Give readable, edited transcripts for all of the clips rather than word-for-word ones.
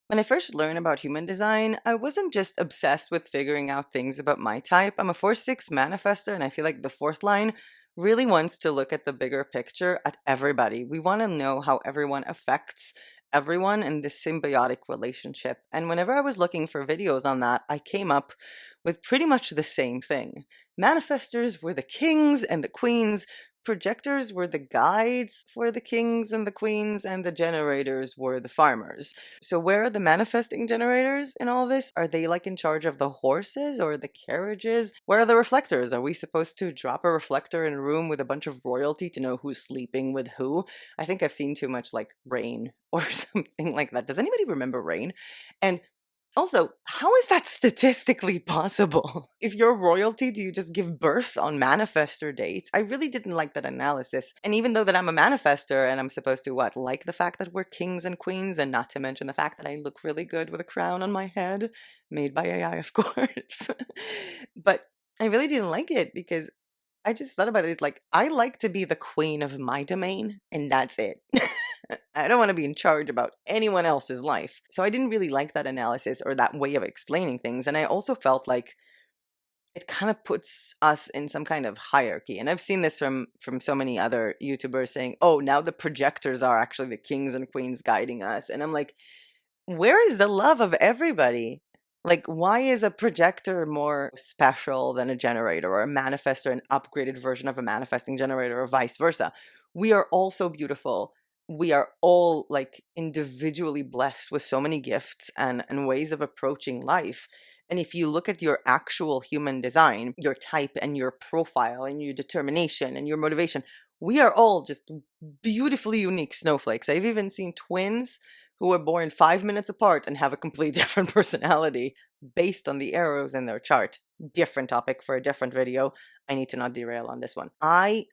When I first learned about human design, I wasn't just obsessed with figuring out things about my type. I'm a 4-6 manifester, and I feel like the fourth line really wants to look at the bigger picture at everybody. We want to know how everyone affects everyone in this symbiotic relationship. And whenever I was looking for videos on that, I came up with pretty much the same thing. Manifestors were the kings and the queens. Projectors were the guides for the kings and the queens, and the generators were the farmers. So where are the manifesting generators in all this? Are they like in charge of the horses or the carriages? Where are the reflectors? Are we supposed to drop a reflector in a room with a bunch of royalty to know who's sleeping with who? I think I've seen too much like Rain or something like that. Does anybody remember Rain? And also, how is that statistically possible? If you're royalty, do you just give birth on manifestor dates? I really didn't like that analysis. And even though that I'm a manifester and I'm supposed to what, like the fact that we're kings and queens, and not to mention the fact that I look really good with a crown on my head, made by AI, of course. But I really didn't like it because I just thought about it. It's like I like to be the queen of my domain, and that's it. I don't want to be in charge about anyone else's life. So I didn't really like that analysis or that way of explaining things. And I also felt like it kind of puts us in some kind of hierarchy. And I've seen this from so many other YouTubers saying, "Oh, now the projectors are actually the kings and queens guiding us." And I'm like, where is the love of everybody? Like, why is a projector more special than a generator, or a manifestor an upgraded version of a manifesting generator, or vice versa? We are all so beautiful. We are all like individually blessed with so many gifts and ways of approaching life. And if you look at your actual human design, your type and your profile and your determination and your motivation, we are all just beautifully unique snowflakes. I've even seen twins who were born 5 minutes apart and have a complete different personality based on the arrows in their chart. Different topic for a different video. I need to not derail on this one. I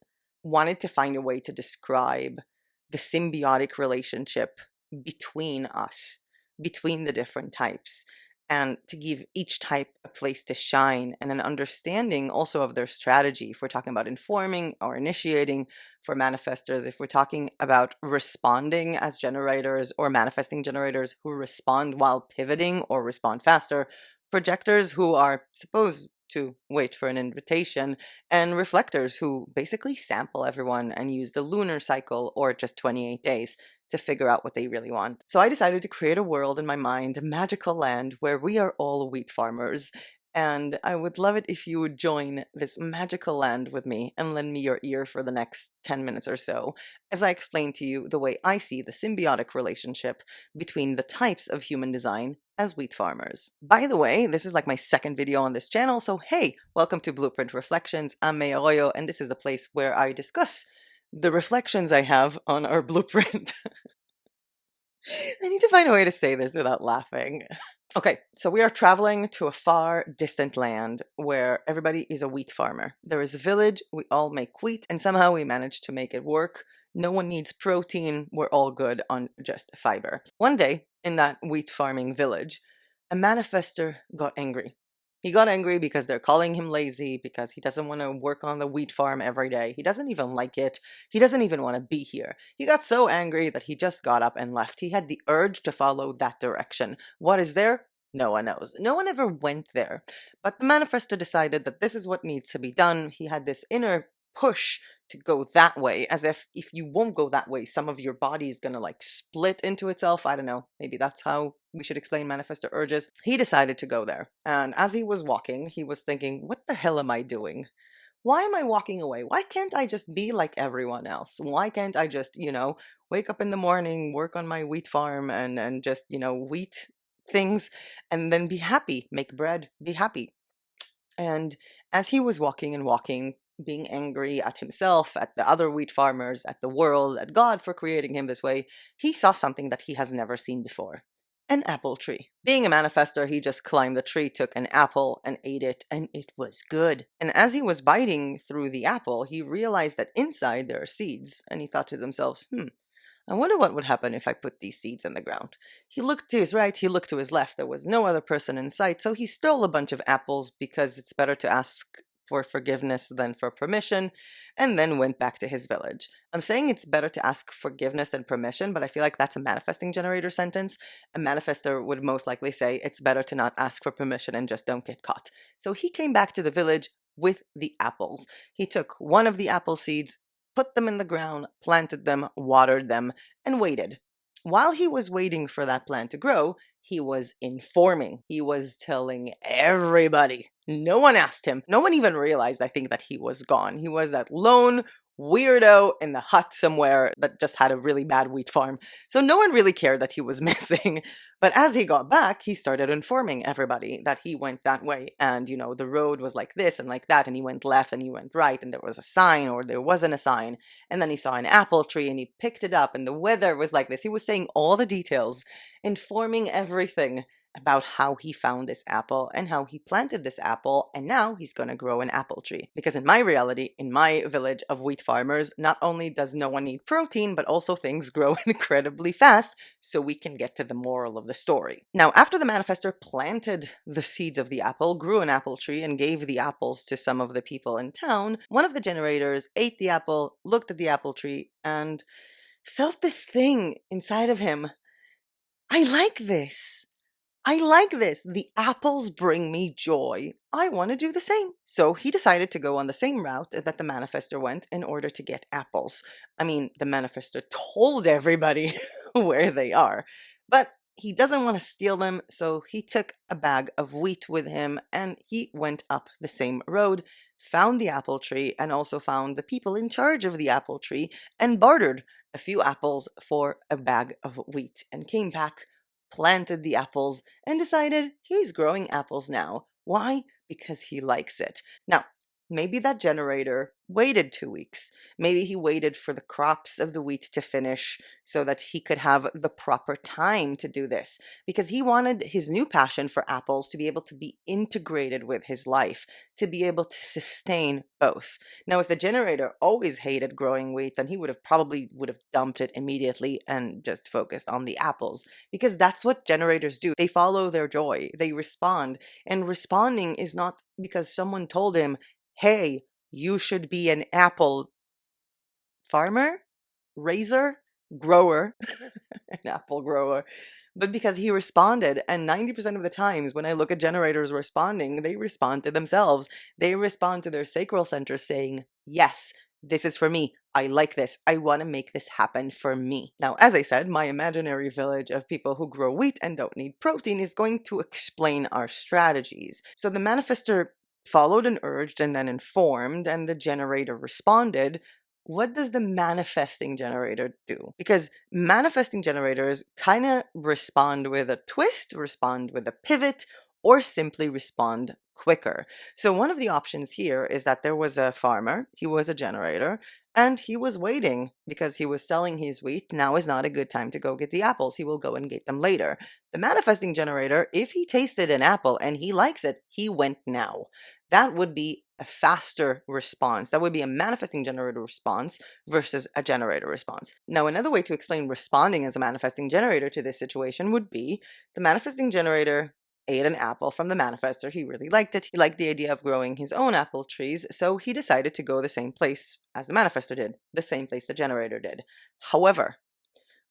wanted to find a way to describe the symbiotic relationship between us, between the different types, and to give each type a place to shine and an understanding also of their strategy. If we're talking about informing or initiating, for manifestors, if we're talking about responding as generators or manifesting generators who respond while pivoting or respond faster, projectors who are supposed to wait for an invitation, and reflectors who basically sample everyone and use the lunar cycle or just 28 days to figure out what they really want. So I decided to create a world in my mind, a magical land where we are all wheat farmers, and I would love it if you would join this magical land with me and lend me your ear for the next 10 minutes or so as I explain to you the way I see the symbiotic relationship between the types of human design as wheat farmers. By the way, this is like my second video on this channel, so hey, welcome to Blueprint Reflections. I'm May Arroyo, and this is the place where I discuss the reflections I have on our blueprint. I need to find a way to say this without laughing. Okay, so we are traveling to a far distant land where everybody is a wheat farmer. There is a village, we all make wheat, and somehow we manage to make it work. No one needs protein, we're all good on just fiber. One day, in that wheat farming village, a manifester got angry. He got angry because they're calling him lazy, because he doesn't want to work on the wheat farm every day. He doesn't even like it. He doesn't even want to be here. He got so angry that he just got up and left. He had the urge to follow that direction. What is there? No one knows. No one ever went there. But the manifesto decided that this is what needs to be done. He had this inner push to go that way, as if you won't go that way, some of your body is gonna like split into itself. I don't know, maybe that's how we should explain manifesto urges. He decided to go there, and as he was walking, he was thinking, what the hell am I doing? Why am I walking away? Why can't I just be like everyone else? Why can't I just, wake up in the morning, work on my wheat farm, and just, wheat things, and then be happy, make bread, be happy? And as he was walking and walking, being angry at himself, at the other wheat farmers, at the world, at God for creating him this way, he saw something that he has never seen before. An apple tree. Being a manifestor, he just climbed the tree, took an apple, and ate it, and it was good. And as he was biting through the apple, he realized that inside there are seeds, and he thought to themselves, I wonder what would happen if I put these seeds in the ground. He looked to his right, he looked to his left. There was no other person in sight, so he stole a bunch of apples because it's better to ask for forgiveness than for permission, and then went back to his village. I'm saying it's better to ask forgiveness than permission, but I feel like that's a manifesting generator sentence. A manifester would most likely say it's better to not ask for permission and just don't get caught. So he came back to the village with the apples. He took one of the apple seeds, put them in the ground, planted them, watered them, and waited. While he was waiting for that plant to grow, he was informing. He was telling everybody. No one asked him. No one even realized, I think, that he was gone. He was that lone weirdo in the hut somewhere that just had a really bad wheat farm. So no one really cared that he was missing. But as he got back, he started informing everybody that he went that way. And, the road was like this and like that. And he went left and he went right. And there was a sign or there wasn't a sign. And then he saw an apple tree and he picked it up. And the weather was like this. He was saying all the details, informing everything about how he found this apple and how he planted this apple, and now he's going to grow an apple tree. Because in my reality, in my village of wheat farmers, not only does no one need protein, but also things grow incredibly fast, so we can get to the moral of the story. Now, after the manifester planted the seeds of the apple, grew an apple tree, and gave the apples to some of the people in town, one of the generators ate the apple, looked at the apple tree, and felt this thing inside of him. I like this. I like this. The apples bring me joy. I want to do the same. So he decided to go on the same route that the manifester went in order to get apples. I mean, the manifester told everybody where they are, but he doesn't want to steal them, so he took a bag of wheat with him and he went up the same road, found the apple tree, and also found the people in charge of the apple tree and bartered a few apples for a bag of wheat and came back, planted the apples, and decided he's growing apples now. Why? Because he likes it. Now, maybe that generator waited 2 weeks. Maybe he waited for the crops of the wheat to finish so that he could have the proper time to do this, because he wanted his new passion for apples to be able to be integrated with his life, to be able to sustain both. Now, if the generator always hated growing wheat, then he probably would have dumped it immediately and just focused on the apples, because that's what generators do. They follow their joy. They respond, and responding is not because someone told him, hey, you should be an apple farmer, raiser, grower, an apple grower, but because he responded. And 90% of the times when I look at generators responding, they respond to themselves. They respond to their sacral center saying, yes, this is for me. I like this. I want to make this happen for me. Now, as I said, my imaginary village of people who grow wheat and don't need protein is going to explain our strategies. So the manifester followed and urged and then informed, and the generator responded. What does the manifesting generator do? Because manifesting generators kind of respond with a twist, respond with a pivot, or simply respond quicker. So one of the options here is that there was a farmer, he was a generator, and he was waiting because he was selling his wheat. Now is not a good time to go get the apples. He will go and get them later. The manifesting generator, if he tasted an apple and he likes it, he went now. That would be a faster response. That would be a manifesting generator response versus a generator response. Now, another way to explain responding as a manifesting generator to this situation would be the manifesting generator ate an apple from the manifester. He really liked it. He liked the idea of growing his own apple trees, so he decided to go the same place as the manifester did, the same place the generator did. However,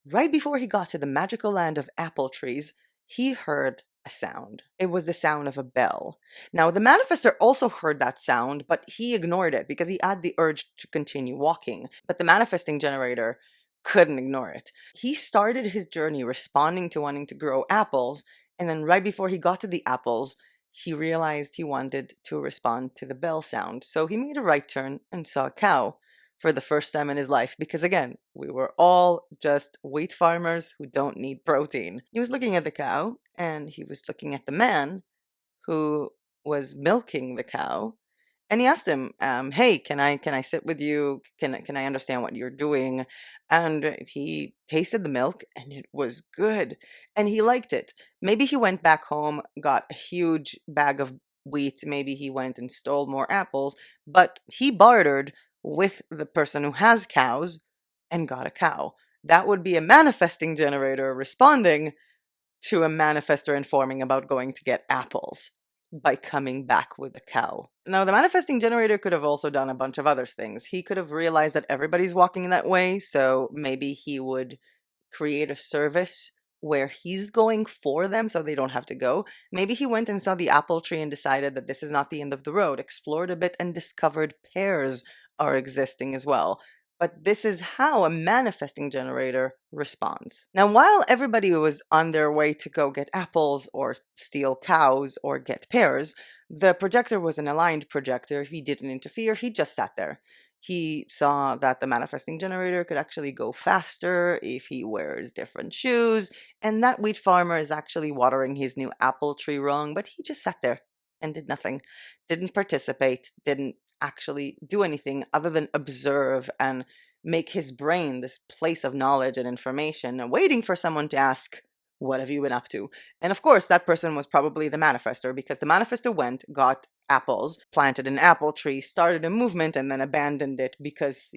right before he got to the magical land of apple trees, he heard a sound. It was the sound of a bell. Now, the manifester also heard that sound, but he ignored it because he had the urge to continue walking. But the manifesting generator couldn't ignore it. He started his journey responding to wanting to grow apples, and then right before he got to the apples, he realized he wanted to respond to the bell sound. So he made a right turn and saw a cow for the first time in his life, because again, we were all just wheat farmers who don't need protein. He was looking at the cow, and he was looking at the man who was milking the cow, and he asked him, "Hey, can I sit with you? Can I understand what you're doing?" And he tasted the milk, and it was good, and he liked it. Maybe he went back home, got a huge bag of wheat. Maybe he went and stole more apples, but he bartered with the person who has cows and got a cow. That would be a manifesting generator responding to a manifester informing about going to get apples. by coming back with a cow. Now, the manifesting generator could have also done a bunch of other things. He could have realized that everybody's walking that way, so maybe he would create a service where he's going for them so they don't have to go. Maybe he went and saw the apple tree and decided that this is not the end of the road, explored a bit and discovered pears are existing as well. But this is how a manifesting generator responds. Now, while everybody was on their way to go get apples or steal cows or get pears, the projector was an aligned projector. He didn't interfere, he just sat there. He saw that the manifesting generator could actually go faster if he wears different shoes, and that wheat farmer is actually watering his new apple tree wrong, but he just sat there and did nothing, didn't participate, didn't actually do anything other than observe and make his brain this place of knowledge and information, and waiting for someone to ask, "What have you been up to?" And of course, that person was probably the manifester, because the manifester went, got apples, planted an apple tree, started a movement, and then abandoned it because,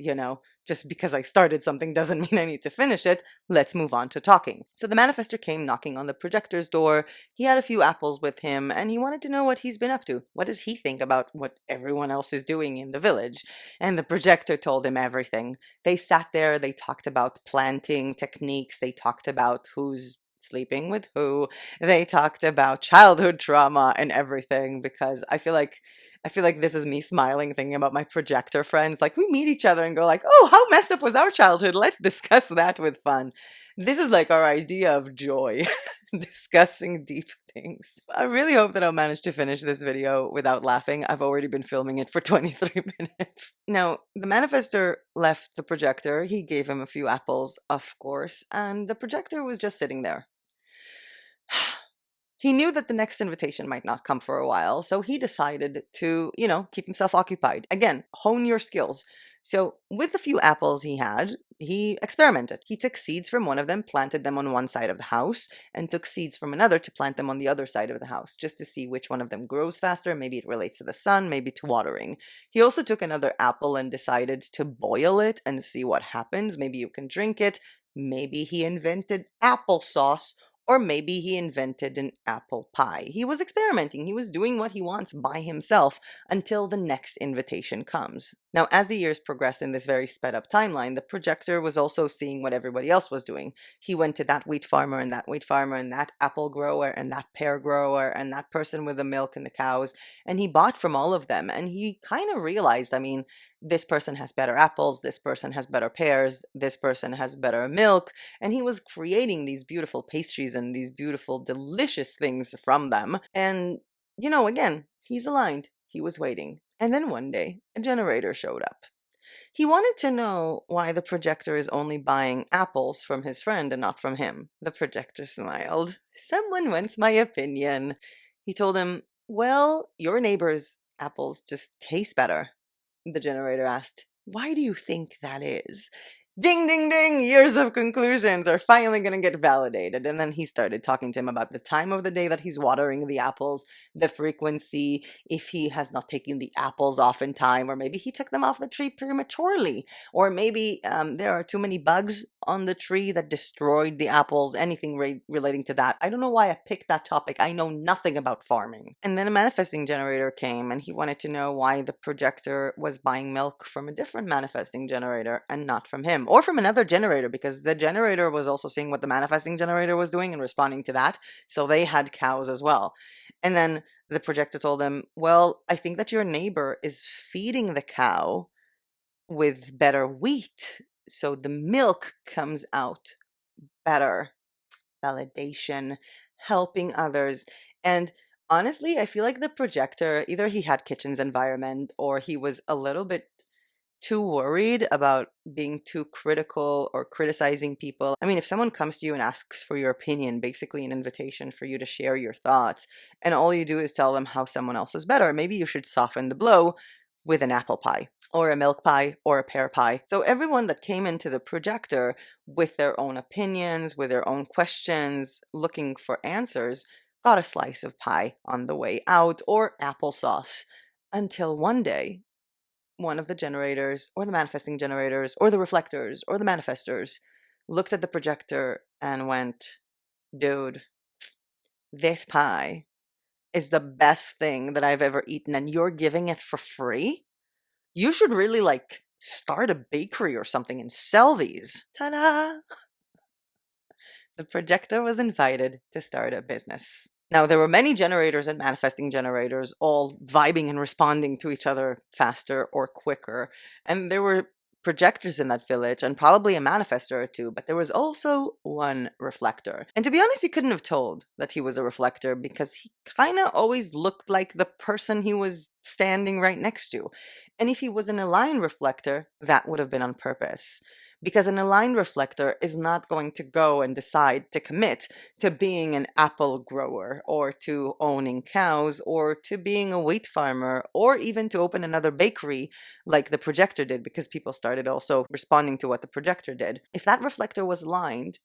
just because I started something doesn't mean I need to finish it. Let's move on to talking. So the manifester came knocking on the projector's door. He had a few apples with him, and he wanted to know what he's been up to. What does he think about what everyone else is doing in the village? And the projector told him everything. They sat there, they talked about planting techniques, they talked about who's sleeping with who. They talked about childhood trauma and everything, because I feel like this is me smiling thinking about my projector friends. Like, we meet each other and go like, "Oh, how messed up was our childhood? Let's discuss that with fun." This is like our idea of joy, discussing deep things. I really hope that I'll manage to finish this video without laughing. I've already been filming it for 23 minutes. Now, the manifester left the projector. He gave him a few apples, of course, and the projector was just sitting there. He knew that the next invitation might not come for a while, so he decided to, keep himself occupied. Again, hone your skills. So, with the few apples he had, he experimented. He took seeds from one of them, planted them on one side of the house, and took seeds from another to plant them on the other side of the house, just to see which one of them grows faster. Maybe it relates to the sun, maybe to watering. He also took another apple and decided to boil it and see what happens. Maybe you can drink it. Maybe he invented applesauce, or maybe he invented an apple pie. He was experimenting. He was doing what he wants by himself until the next invitation comes. Now, as the years progressed in this very sped up timeline, the projector was also seeing what everybody else was doing. He went to that wheat farmer and that wheat farmer and that apple grower and that pear grower and that person with the milk and the cows, and he bought from all of them. And he kind of realized, this person has better apples, this person has better pears, this person has better milk, and he was creating these beautiful pastries and these beautiful, delicious things from them. And, again, he's aligned. He was waiting. And then one day, a generator showed up. He wanted to know why the projector is only buying apples from his friend and not from him. The projector smiled. "Someone wants my opinion." He told him, "Well, your neighbor's apples just taste better." The generator asked, "Why do you think that is?" Ding, ding, ding! Years of conclusions are finally going to get validated. And then he started talking to him about the time of the day that he's watering the apples, the frequency, if he has not taken the apples off in time, or maybe he took them off the tree prematurely, or maybe there are too many bugs on the tree that destroyed the apples, anything relating to that. I don't know why I picked that topic. I know nothing about farming. And then a manifesting generator came, and he wanted to know why the projector was buying milk from a different manifesting generator and not from him, or from another generator, because the generator was also seeing what the manifesting generator was doing and responding to that. So they had cows as well. And then the projector told him, "Well, I think that your neighbor is feeding the cow with better wheat, so the milk comes out better." Validation, helping others. And honestly, I feel like the projector, either he had kitchen's environment or he was a little bit too worried about being too critical or criticizing people. If someone comes to you and asks for your opinion, basically an invitation for you to share your thoughts, and all you do is tell them how someone else is better, maybe you should soften the blow with an apple pie or a milk pie or a pear pie. So everyone that came into the projector with their own opinions, with their own questions, looking for answers, got a slice of pie on the way out, or applesauce, until one day one of the generators, or the manifesting generators, or the reflectors, or the manifestors looked at the projector and went, "Dude, this pie is the best thing that I've ever eaten and you're giving it for free, you should really like start a bakery or something and sell these. Ta-da! The projector was invited to start a business. Now, there were many generators and manifesting generators all vibing and responding to each other faster or quicker. And there were projectors in that village and probably a manifester or two, but there was also one reflector. And to be honest, he couldn't have told that he was a reflector because he kind of always looked like the person he was standing right next to. And if he was an aligned reflector, that would have been on purpose, because an aligned reflector is not going to go and decide to commit to being an apple grower or to owning cows or to being a wheat farmer or even to open another bakery like the projector did, because people started also responding to what the projector did. If that reflector was aligned,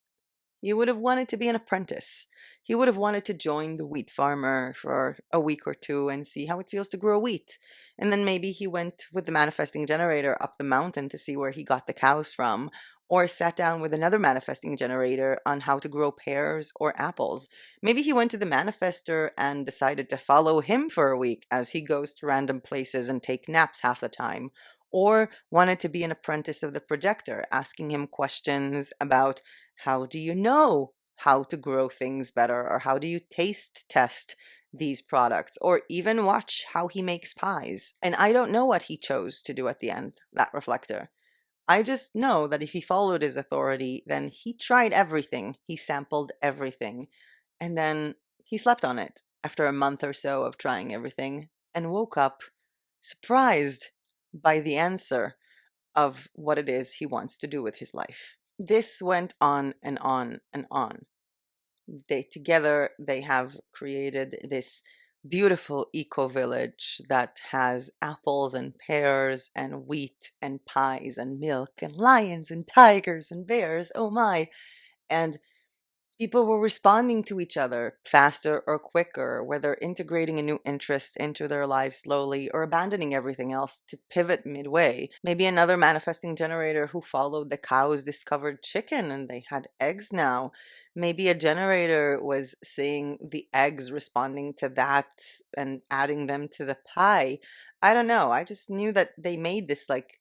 he would have wanted to be an apprentice. He would have wanted to join the wheat farmer for a week or two and see how it feels to grow wheat. And then maybe he went with the manifesting generator up the mountain to see where he got the cows from, or sat down with another manifesting generator on how to grow pears or apples. Maybe he went to the manifester and decided to follow him for a week as he goes to random places and take naps half the time. Or wanted to be an apprentice of the projector, asking him questions about how do you know how to grow things better? Or how do you taste test these products? Or even watch how he makes pies. And I don't know what he chose to do at the end, that reflector. I just know that if he followed his authority, then he tried everything. He sampled everything. And then he slept on it after a month or so of trying everything and woke up surprised by the answer of what it is he wants to do with his life. This went on and on and on. They have created this beautiful eco village that has apples and pears and wheat and pies and milk and lions and tigers and bears. Oh my. And people were responding to each other faster or quicker, whether integrating a new interest into their lives slowly or abandoning everything else to pivot midway. Maybe another manifesting generator who followed the cows discovered chicken and they had eggs now. Maybe a generator was seeing the eggs, responding to that and adding them to the pie. I don't know. I just knew that they made this like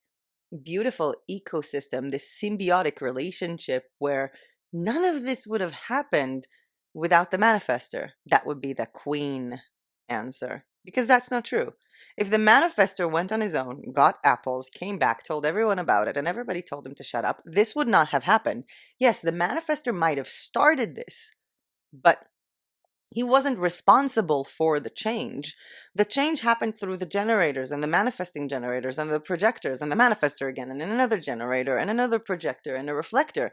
beautiful ecosystem, this symbiotic relationship where none of this would have happened without the manifester. That would be the queen answer, because that's not true. If the manifester went on his own, got apples, came back, told everyone about it, and everybody told him to shut up, this would not have happened. Yes, the manifester might have started this, but he wasn't responsible for the change. The change happened through the generators and the manifesting generators and the projectors and the manifester again and another generator and another projector and a reflector.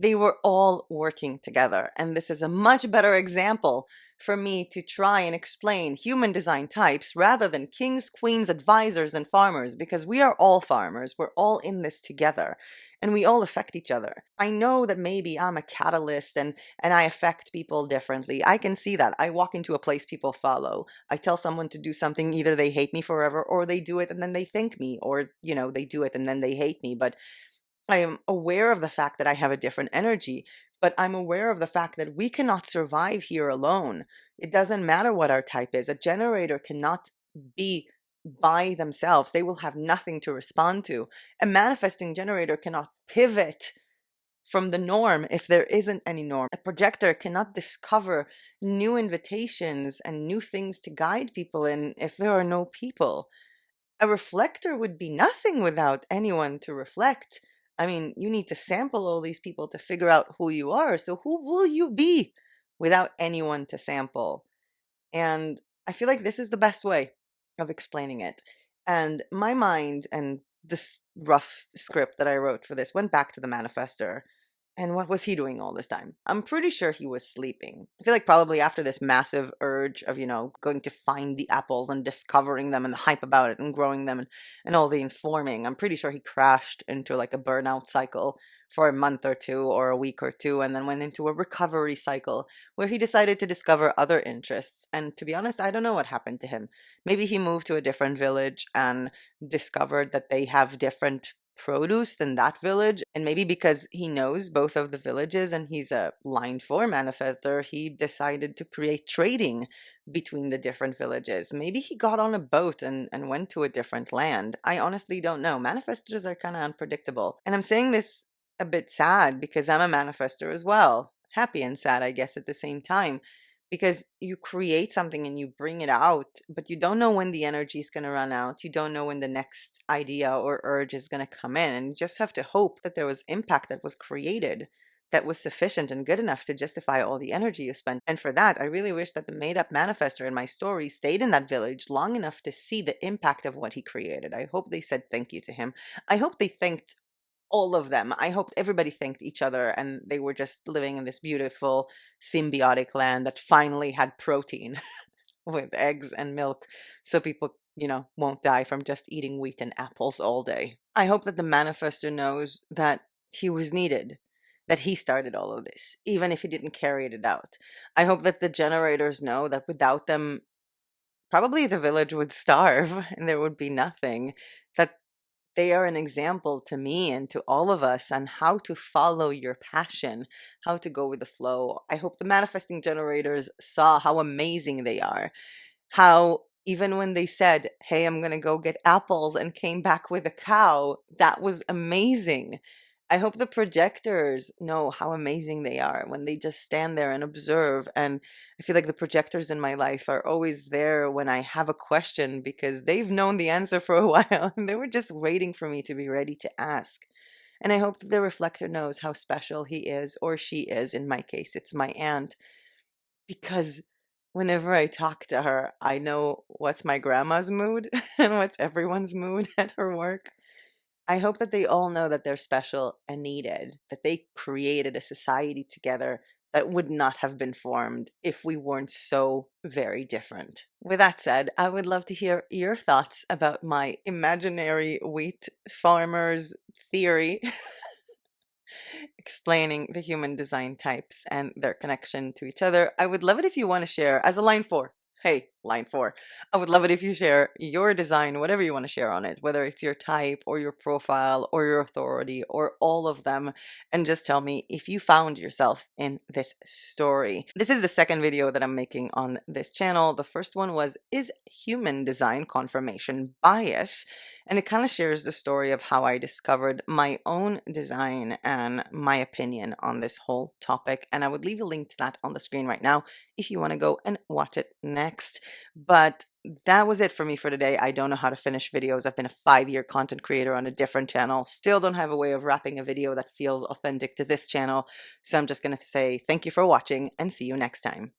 They were all working together. And this is a much better example for me to try and explain human design types rather than kings, queens, advisors, and farmers, because we are all farmers. We're all in this together and we all affect each other. I know that maybe I'm a catalyst and I affect people differently. I can see that. I walk into a place people follow. I tell someone to do something, either they hate me forever or they do it and then they thank me, or they do it and then they hate me. But I am aware of the fact that I have a different energy, but I'm aware of the fact that we cannot survive here alone. It doesn't matter what our type is. A generator cannot be by themselves. They will have nothing to respond to. A manifesting generator cannot pivot from the norm if there isn't any norm. A projector cannot discover new invitations and new things to guide people in if there are no people. A reflector would be nothing without anyone to reflect. I mean, you need to sample all these people to figure out who you are. So who will you be without anyone to sample? And I feel like this is the best way of explaining it. And my mind and this rough script that I wrote for this went back to the manifester. And what was he doing all this time? I'm pretty sure he was sleeping. I feel like probably after this massive urge of, going to find the apples and discovering them and the hype about it and growing them and all the informing, I'm pretty sure he crashed into like a burnout cycle for a month or two or a week or two, and then went into a recovery cycle where he decided to discover other interests. And to be honest, I don't know what happened to him. Maybe he moved to a different village and discovered that they have different produce than that village. And maybe because he knows both of the villages and he's a line 4 manifester, he decided to create trading between the different villages. Maybe he got on a boat and went to a different land. I honestly don't know. Manifestors are kind of unpredictable. And I'm saying this a bit sad because I'm a manifester as well. Happy and sad, I guess, at the same time. Because you create something and you bring it out, but you don't know when the energy is going to run out. You don't know when the next idea or urge is going to come in. And you just have to hope that there was impact that was created that was sufficient and good enough to justify all the energy you spent. And for that, I really wish that the made up manifester in my story stayed in that village long enough to see the impact of what he created. I hope they said thank you to him. I hope they thanked all of them. I hope everybody thanked each other and they were just living in this beautiful symbiotic land that finally had protein with eggs and milk so people, won't die from just eating wheat and apples all day. I hope that the manifester knows that he was needed, that he started all of this, even if he didn't carry it out. I hope that the generators know that without them, probably the village would starve and there would be nothing. That they are an example to me and to all of us on how to follow your passion, how to go with the flow. I hope the manifesting generators saw how amazing they are, how even when they said, "Hey, I'm going to go get apples," and came back with a cow, that was amazing. I hope the projectors know how amazing they are when they just stand there and observe. And I feel like the projectors in my life are always there when I have a question because they've known the answer for a while and they were just waiting for me to be ready to ask. And I hope that the reflector knows how special he is or she is. In my case, it's my aunt, because whenever I talk to her, I know what's my grandma's mood and what's everyone's mood at her work. I hope that they all know that they're special and needed, that they created a society together that would not have been formed if we weren't so very different. With that said, I would love to hear your thoughts about my imaginary wheat farmers theory explaining the human design types and their connection to each other. I would love it if you want to share as a line 4. Hey, line 4. I would love it if you share your design, whatever you want to share on it, whether it's your type or your profile or your authority or all of them, and just tell me if you found yourself in this story. This is the second video that I'm making on this channel. The first one was, is human design confirmation bias? And it kind of shares the story of how I discovered my own design and my opinion on this whole topic. And I would leave a link to that on the screen right now if you want to go and watch it next. But that was it for me for today. I don't know how to finish videos. I've been a 5-year content creator on a different channel. Still don't have a way of wrapping a video that feels authentic to this channel. So I'm just going to say thank you for watching and see you next time.